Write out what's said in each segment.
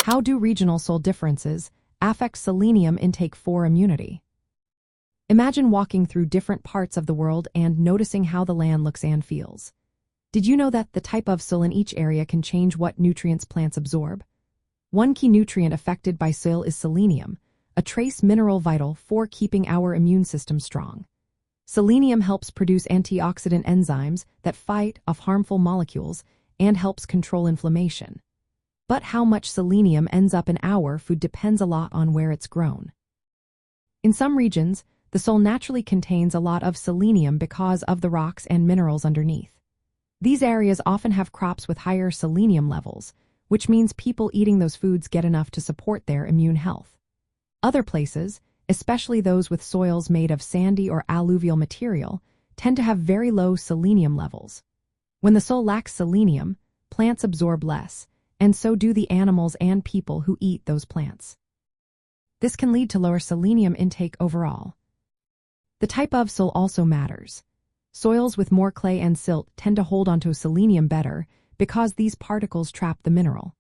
How do regional soil differences affect selenium intake for immunity? Imagine walking through different parts of the world and noticing how the land looks and feels. Did you know that the type of soil in each area can change what nutrients plants absorb? One key nutrient affected by soil is selenium, a trace mineral vital for keeping our immune system strong. Selenium helps produce antioxidant enzymes that fight off harmful molecules and helps control inflammation. But how much selenium ends up in our food depends a lot on where it's grown. In some regions, the soil naturally contains a lot of selenium because of the rocks and minerals underneath. These areas often have crops with higher selenium levels, which means people eating those foods get enough to support their immune health. Other places, especially those with soils made of sandy or alluvial material, tend to have very low selenium levels. When the soil lacks selenium, plants absorb less, and so do the animals and people who eat those plants. This can lead to lower selenium intake overall. The type of soil also matters. Soils with more clay and silt tend to hold onto selenium better because these particles trap the mineral.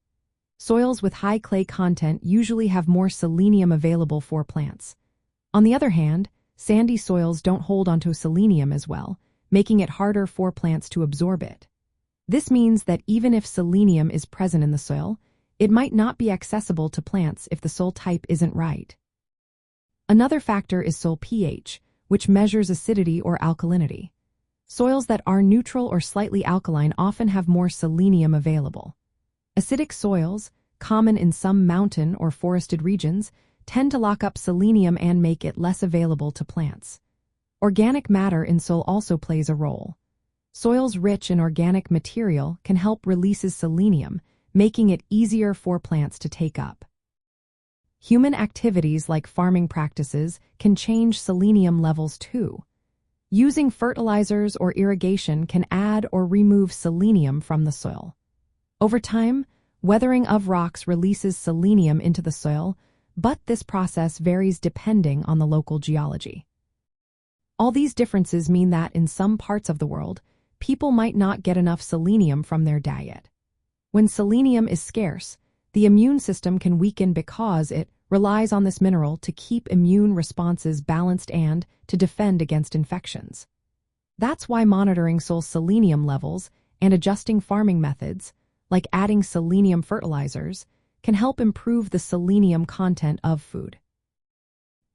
Soils with high clay content usually have more selenium available for plants. On the other hand, sandy soils don't hold onto selenium as well, making it harder for plants to absorb it. This means that even if selenium is present in the soil, it might not be accessible to plants if the soil type isn't right. Another factor is soil pH, which measures acidity or alkalinity. Soils that are neutral or slightly alkaline often have more selenium available. Acidic soils, common in some mountain or forested regions, tend to lock up selenium and make it less available to plants. Organic matter in soil also plays a role. Soils rich in organic material can help release selenium, making it easier for plants to take up. Human activities like farming practices can change selenium levels too. Using fertilizers or irrigation can add or remove selenium from the soil. Over time, weathering of rocks releases selenium into the soil, but this process varies depending on the local geology. All these differences mean that in some parts of the world, people might not get enough selenium from their diet. When selenium is scarce, the immune system can weaken because it relies on this mineral to keep immune responses balanced and to defend against infections. That's why monitoring soil selenium levels and adjusting farming methods, like adding selenium fertilizers, can help improve the selenium content of food.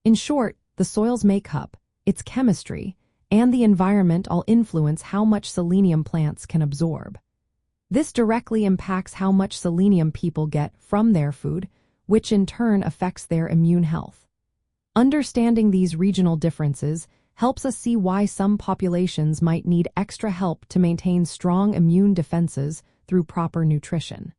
In short, the soil's makeup, its chemistry, and the environment all influence how much selenium plants can absorb. This directly impacts how much selenium people get from their food, which in turn affects their immune health. Understanding these regional differences helps us see why some populations might need extra help to maintain strong immune defenses through proper nutrition.